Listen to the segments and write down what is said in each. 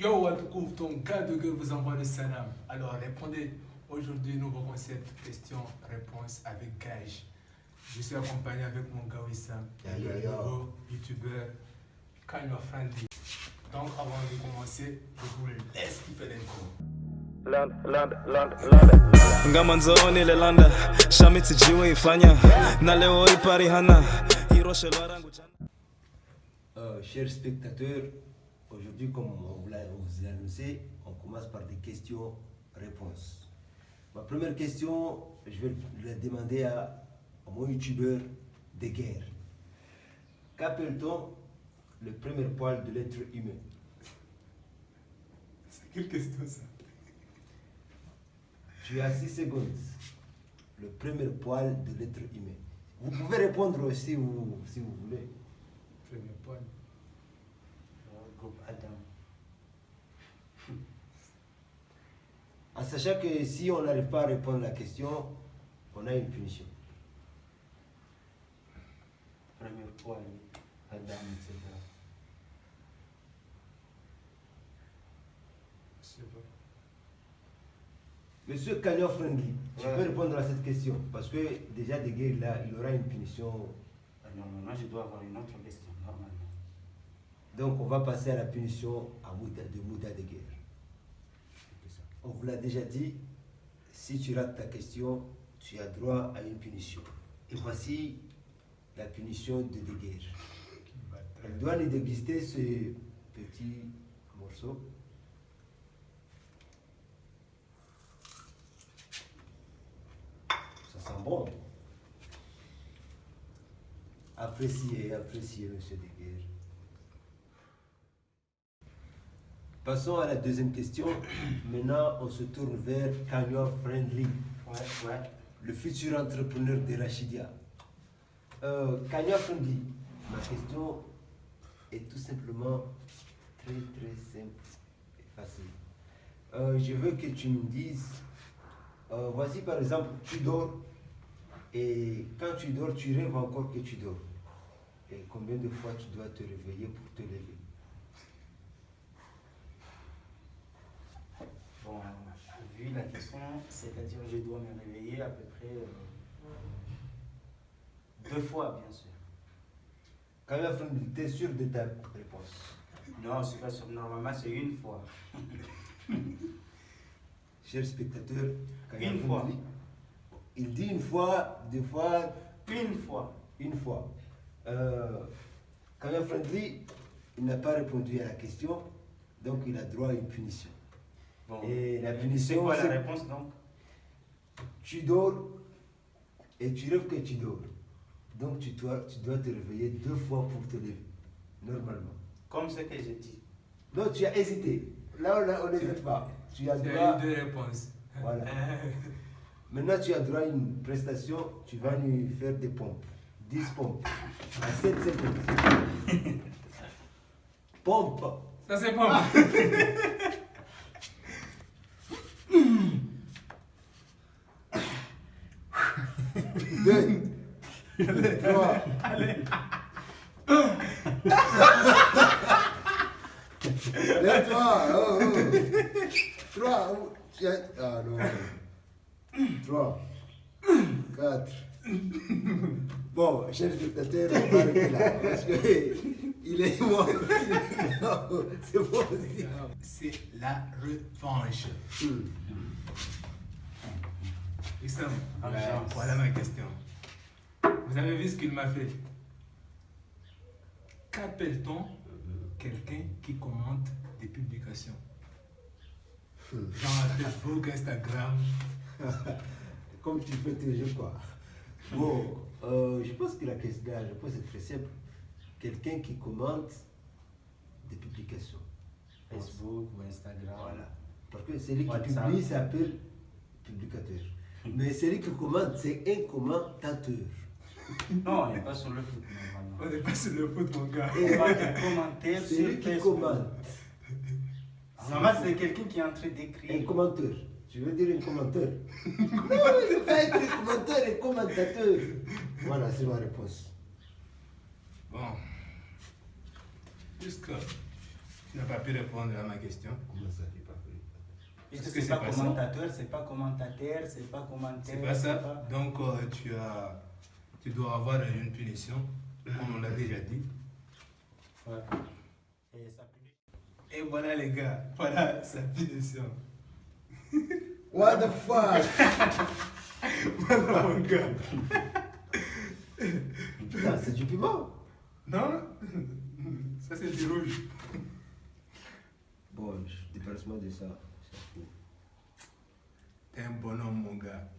Yo, Watukouf, ton gars de gueule vous envoie le salam. Alors répondez. Aujourd'hui, nouveau concept, questions-réponses avec gage. Je suis accompagné avec mon gars Wissam, le nouveau youtubeur Kanye Friendly. Donc avant de commencer, je vous laisse kiffer l'intro. Ngamanzoni le landa Shamiti jiwe ifanya Na leo ipari hana Hiroshe lwarangu Chers spectateurs, aujourd'hui comme on vous l'a annoncé, on commence par des questions-réponses. Ma première question, je vais la demander à mon youtubeur de guerre. Qu'appelle-t-on le premier poil de l'être humain? C'est quelle question ça? Tu as 6 secondes. Le premier poil de l'être humain. Vous pouvez répondre si vous voulez. Premier poil. Groupe Adam. En sachant que si on n'arrive pas à répondre à la question, on a une punition. Premier poil, Adam, etc. Je sais pas. Monsieur Kanye Friendly, tu Ouais. peux répondre à cette question parce que déjà de guerre là, il aura une punition. Normalement, je dois avoir une autre question, normalement. Donc on va passer à la punition de Mouda de guerre. On vous l'a déjà dit, si tu rates ta question, tu as droit à une punition. Et voici la punition de guerre. Elle doit nous déguster ce petit morceau. Ça sent bon. Appréciez, monsieur Deguerre. Passons à la deuxième question. Maintenant, on se tourne vers Kanye Friendly, Ouais. le futur entrepreneur de Rachidia. Kanye Friendly, ma question est tout simplement très simple et facile. Je veux que tu me dises, voici par exemple, tu dors et quand tu dors, tu rêves encore que tu dors. Et combien de fois tu dois te réveiller pour te lever? Bon, vu la question, c'est-à-dire je dois me réveiller à peu près 2 fois, bien sûr. Kanye Friendly, tu es sûr de ta réponse? Non, c'est pas sûr. Normalement, c'est 1 fois. Chers spectateurs, Kanye Une fois. Friendly, il dit 1 fois, 2 fois, 1 fois. 1 fois. Kanye Friendly, il n'a pas répondu à la question, donc il a droit à une punition. Bon, Et la c'est punition, quoi la c'est réponse donc? tu dors et tu rêves que tu dors. Donc tu dois te réveiller 2 fois pour te lever, normalement. Comme ce que j'ai dit. Non, tu as hésité. Là, on n'hésite pas. Tu as Tu droit. as eu deux réponses. Voilà. Maintenant, tu as droit à une prestation. Tu vas nous faire des pompes. 10 pompes. À 7 secondes. Pompe. Ça c'est pas mal. 2, 3. Lève-toi. Oh. 3. Ah non. 3. 4. Bon, chers spectateurs, on va arrêter là. Parce que il est mort. Non, c'est bon aussi. C'est la revanche. Wissam, voilà ma question. Vous avez vu ce qu'il m'a fait? Qu'appelle-t-on quelqu'un qui commente des publications? Genre Facebook, Instagram. Comme tu fais toujours quoi. Bon, je pense que la réponse est très simple. Quelqu'un qui commente des publications. Facebook ou Instagram. Voilà. Parce que celui qui WhatsApp. publie s'appelle publicateur. Mais celui qui commente, c'est un commentateur. Non, on n'est pas sur le foot normalement. On n'est pas sur le foot, mon gars. Et Pas de commentaires sur celui qui Facebook. commente. Normalement, c'est quelqu'un qui est en train Un d'écrire. commentateur. Tu veux dire un commentateur? Non, il ne peut pas être un commentateur, un commentateur. Voilà, c'est ma réponse. Bon. Puisque Tu n'as pas pu répondre à ma question. Comment ça, j'ai pas pris? Puisque Est-ce que c'est c'est pas pas commentateur, c'est pas commentateur, c'est pas commentaire. C'est pas ça. Donc, tu dois avoir une punition, comme on l'a déjà dit. Ouais. Et ça peut... Et voilà, les gars, voilà sa punition. What the fuck? Voilà, mon gars. Putain, c'est du piment. Non, ça c'est du rouge. Bon, dépasse-moi de ça. C'est fou. T'es un bonhomme, mon gars.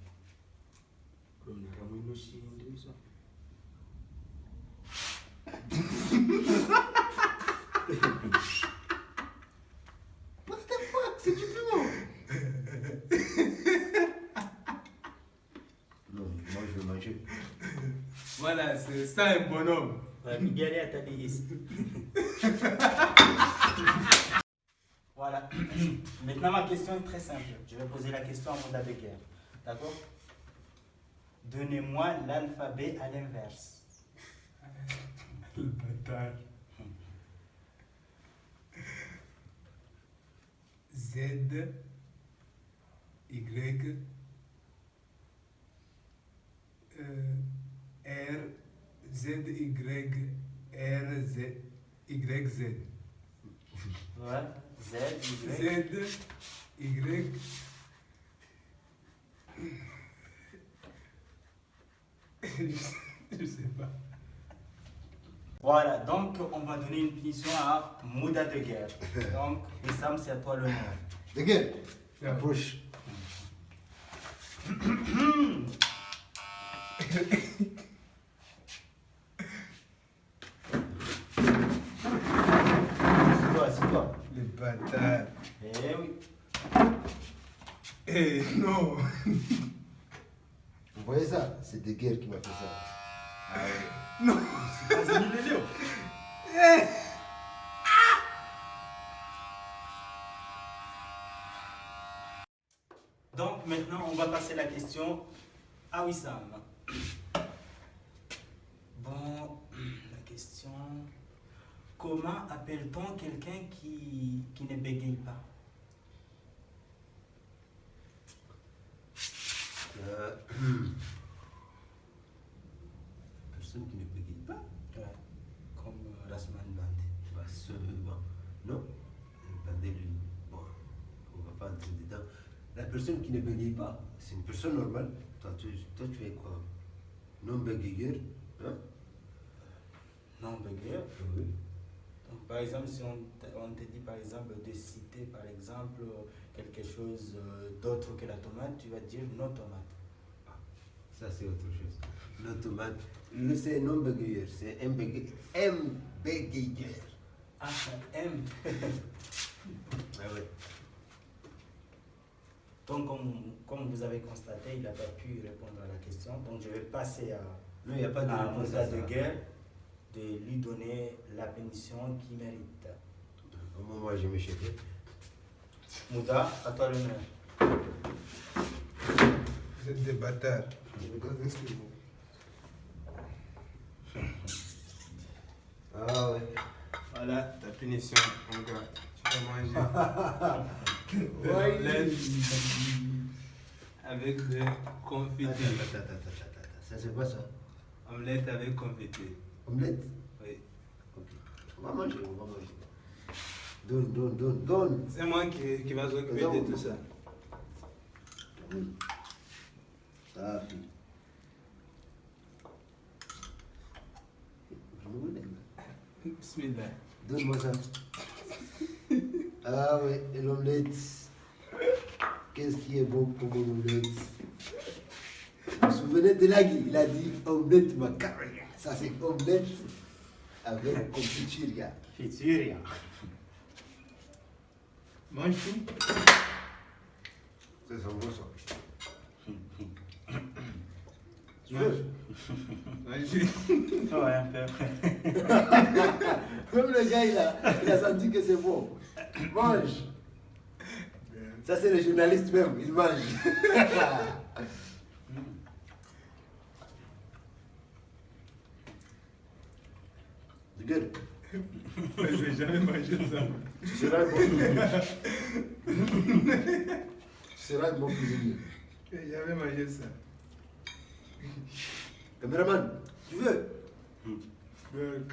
What the fuck? C'est du piment. Non, moi je vais manger. Voilà, c'est ça un bonhomme. Miguel a dit ici. Voilà. Maintenant, ma question est très simple. Je vais poser la question à Mouda de guerre. D'accord? Donnez-moi l'alphabet à l'inverse. Le bâtard. Z, Y, R, Z, Y, R, Z, Y, Z. Ouais. Z, Y. Z, Y. Je sais pas. Voilà, donc on va donner une punition à Mouda de guerre. Donc, Wissam, c'est à toi l'honneur. De gueule. Approche. Assieds-toi. Le bâtard. Eh oui. Eh non. Vous voyez ça? C'est De Guerre qui m'a fait ça. Ah ouais. Non. C'est pas Zélie Léo. Donc maintenant, on va passer la question à Wissam. Bon, la question... Comment appelle-t-on quelqu'un qui ne bégaye pas? Personne qui ne bégaye pas. Ouais, comme Rasman Bandé. Bah, bon. Non. Bandé, lui, bon, on va pas entrer dedans. La personne qui ne bégaye pas, c'est une personne normale. Toi, tu fais quoi? Non bégayeur, hein? Non bégayeur. Oui. Donc, par exemple, si on te dit par exemple de citer par exemple quelque chose d'autre que la tomate, tu vas dire non tomate. Ça, c'est autre chose. Non tomate. C'est non bégayeur, c'est un bégayeur. Ah, M. Ah ouais. Donc, comme vous avez constaté, il n'a pas pu répondre à la question. Donc, je vais passer à Non, il n'y a pas de réponse Moussa à ça. de guerre de lui donner la punition qu'il mérite. Au moment où je me chevais. Mouda, à toi l'honneur. Vous êtes des bâtards. Ah ouais. Voilà ta punition, mon gars. Tu vas manger de l'omelette avec des confiture. Attends. Ça, c'est quoi ça? Omelette avec confiture. Omelette? Oui. Ok. On va manger. Donne. C'est moi qui va s'occuper de tout ça. Ça, fille. Bismillah. Donne-moi ça. Ah ouais, et l'omelette. Qu'est-ce qui est bon pour mon omelette? Vous vous souvenez de Lagui? Il a dit omelette macaron. Ça, c'est omelette avec confiture. Fituria. Mange tout. C'est son bon son. Tu Mange. veux? Mange. Ouais, un peu. Comme le gars, il a senti que c'est bon. Mange. Ça, c'est le journaliste même. Il mange. De gueule. Je vais jamais manger ça. Tu seras un bon cuisinier. Tu seras un bon cuisinier. J'avais mangé ça. Caméraman, tu veux? Burk.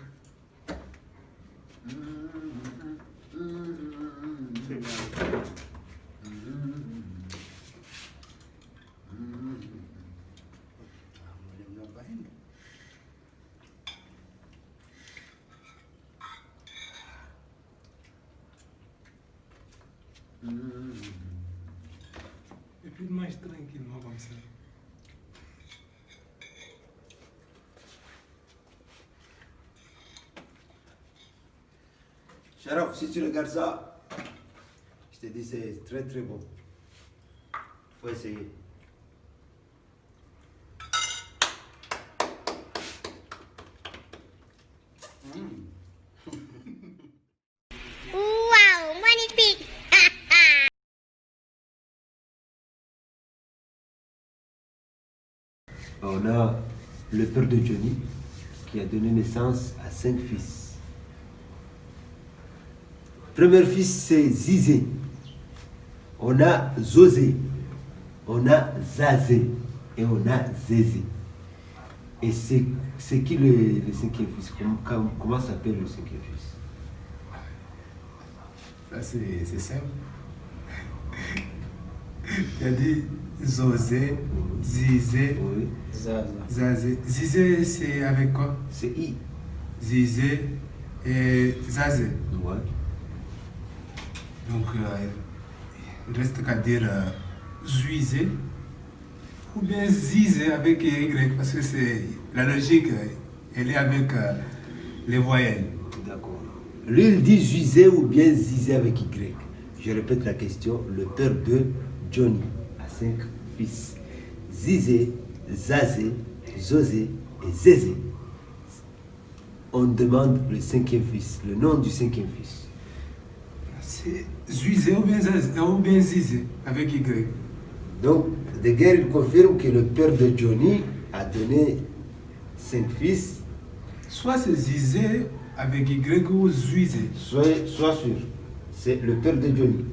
Et puis mange tranquillement comme ça. Sharaf, si tu regardes ça, je te dis c'est très très bon. Il faut essayer. Wow, magnifique! On a le père de Johnny qui a donné naissance à 5 fils. Premier fils c'est Zizé. On a Zosé. On a Zazé. Et on a Zézé. Et c'est qui le cinquième fils? Comment s'appelle le cinquième fils? Ça, c'est simple. Tu as dit Zosé, Zizé, Oui. Zaza. Zazé. Zizé, c'est avec quoi? C'est I. Zizé et Zazé. Ouais. Donc, il reste qu'à dire Zuizé ou bien Zizé avec Y, parce que c'est la logique, elle est avec les voyelles. D'accord. Lui, il dit Zizé ou bien Zizé avec Y. Je répète la question. Le père de Johnny a 5 fils. Zizé, Zazé, Zosé et Zézé. On demande le cinquième fils, le nom du cinquième fils. C'est Zuizé ou bien Zizé avec Y. Donc, de guerre, il confirme que le père de Johnny a donné 5 fils. Soit c'est Zizé avec Y ou Zuizé. Sois sûr, c'est le père de Johnny.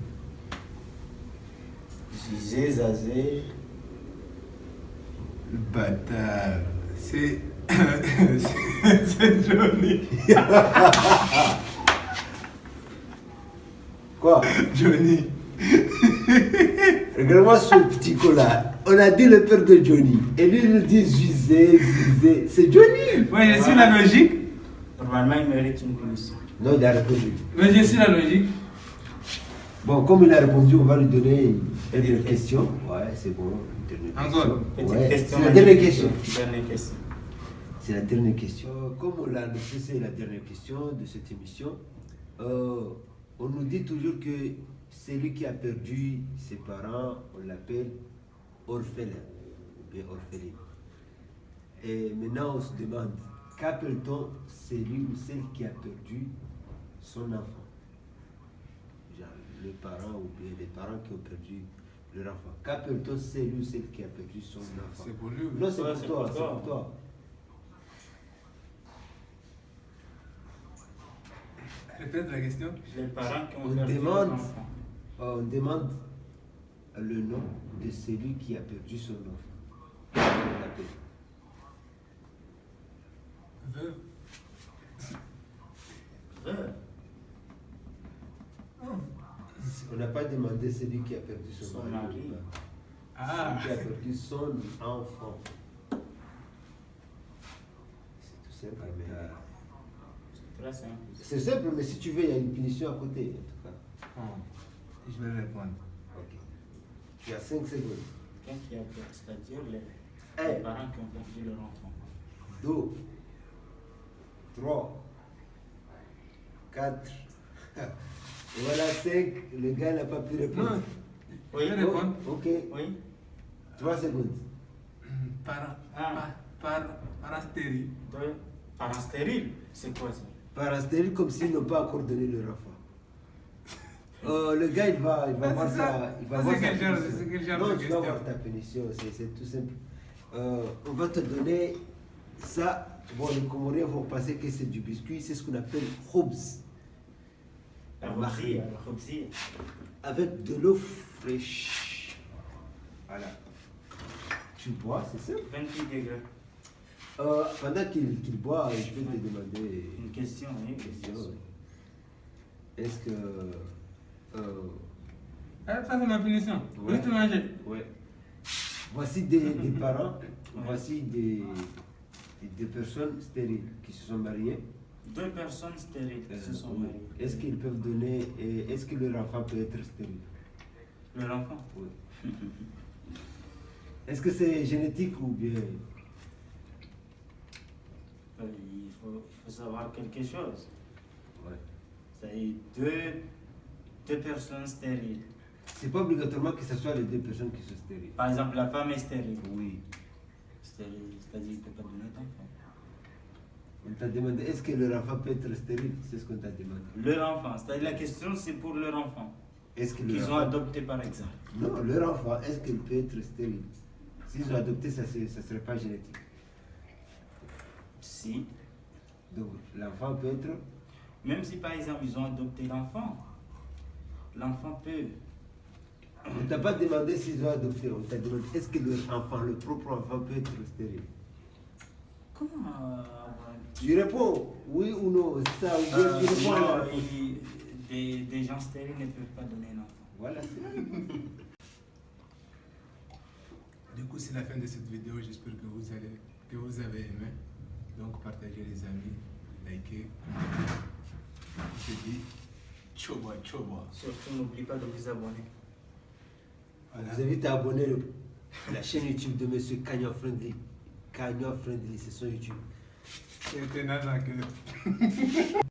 Zizé, Zazé. Le bâtard. C'est. c'est Johnny. Quoi? Johnny. Regarde-moi ce petit collat. On a dit le père de Johnny. Et lui, il dit Zizé, Zizé. C'est Johnny. Ouais, je suis la logique. Normalement, il mérite une punition. Non, il a répondu. Mais je suis la logique. Bon, comme il a répondu, on va lui donner une dernière question. Ouais, c'est bon. Une dernière Encore. question. Petite Ouais, question. c'est la dernière question. Dernière question. C'est la dernière question. Comme on l'a annoncé, c'est la dernière question de cette émission. On nous dit toujours que celui qui a perdu ses parents, on l'appelle orphelin ou bien orpheline. Et maintenant, on se demande, qu'appelle-t-on celui ou celle qui a perdu son enfant? Genre, les parents ou bien les parents qui ont perdu leur enfant. Qu'appelle-t-on celui ou celle qui a perdu son enfant? C'est pour lui. Non, c'est Ouais, pour c'est toi, pour c'est toi. pour toi. Répète la question. Les parents qui ont On perdu demande, leur enfant. on demande le nom de celui qui a perdu son enfant. On l'appelle. Veuve. Veuve. On n'a pas demandé celui qui a perdu son, Son mari. mari. Ah. Celui qui a perdu son enfant. C'est tout simple. Mais, Très simple. c'est simple, mais si tu veux, il y a une punition à côté, en tout cas. Bon, je vais répondre. Ok. Tu as 5 secondes. Quelqu'un qui a perdu, c'est-à-dire les Un, parents qui ont perdu leur enfant. 2, 3, 4. Voilà 5. Le gars n'a pas pu répondre. Non, Oui, je vais répondre. Ok. Oui. 3 secondes. Parents stériles. Deux. Parents stériles. C'est quoi ça? Parents stériles comme s'ils n'ont pas encore donné leur enfant. Le gars, il va Mais voir c'est ça. ça. Il va Ça, voir c'est sa quel genre- punition. c'est quel genre Non, de tu vas question? voir ta punition, c'est tout simple. On va te donner ça. Bon, les Comoriens vont penser que c'est du biscuit, c'est ce qu'on appelle khubz. Avec de l'eau fraîche. Voilà. Tu bois, c'est ça? 28 degrés. Pendant qu'il boit, je peux te demander Une question, oui. une question. Est-ce que... Ah, ça, c'est ma punition. Ouais. Juste manger. Ouais. Voici des parents, voici des personnes stériles qui se sont mariées. 2 personnes stériles qui se sont mariées. Est-ce qu'ils peuvent donner... Est-ce que leur enfant peut être stérile? Leur enfant? Oui. Est-ce que c'est génétique ou bien... Il faut savoir quelque chose. Ouais. C'est deux personnes stériles. C'est pas obligatoirement que ce soit les 2 personnes qui sont stériles. Par exemple, la femme est stérile. Oui. Stérile, c'est-à-dire qu'il ne peut pas donner d'enfant. On t'a demandé, est-ce que leur enfant peut être stérile? C'est ce qu'on t'a demandé. Leur enfant, c'est-à-dire la question c'est pour leur enfant. Est-ce que Qu'ils leur ont enfant... adopté par exemple. Non, leur enfant, est-ce qu'il peut être stérile? S'ils ont adopté, ça ne serait pas génétique. Si. Donc, l'enfant peut être... Même si par exemple ils ont adopté l'enfant peut. On ne t'a pas demandé s'ils ont adopté, on t'a demandé est-ce que leur enfant, le propre enfant peut être stérile? Comment Tu réponds oui ou non, c'est ça, ou bien tu réponds à la réponse. des gens stériles ne peuvent pas donner un enfant. Voilà, c'est Du coup, c'est la fin de cette vidéo. J'espère que vous avez aimé. Donc, partagez les amis, likez, commentez. On se dit, tchoba, tchoba. Surtout n'oublie pas de vous abonner. Je vous invite à abonner la chaîne YouTube de Monsieur Kanya Friendly. Kanya Friendly, c'est son YouTube. C'était nana que...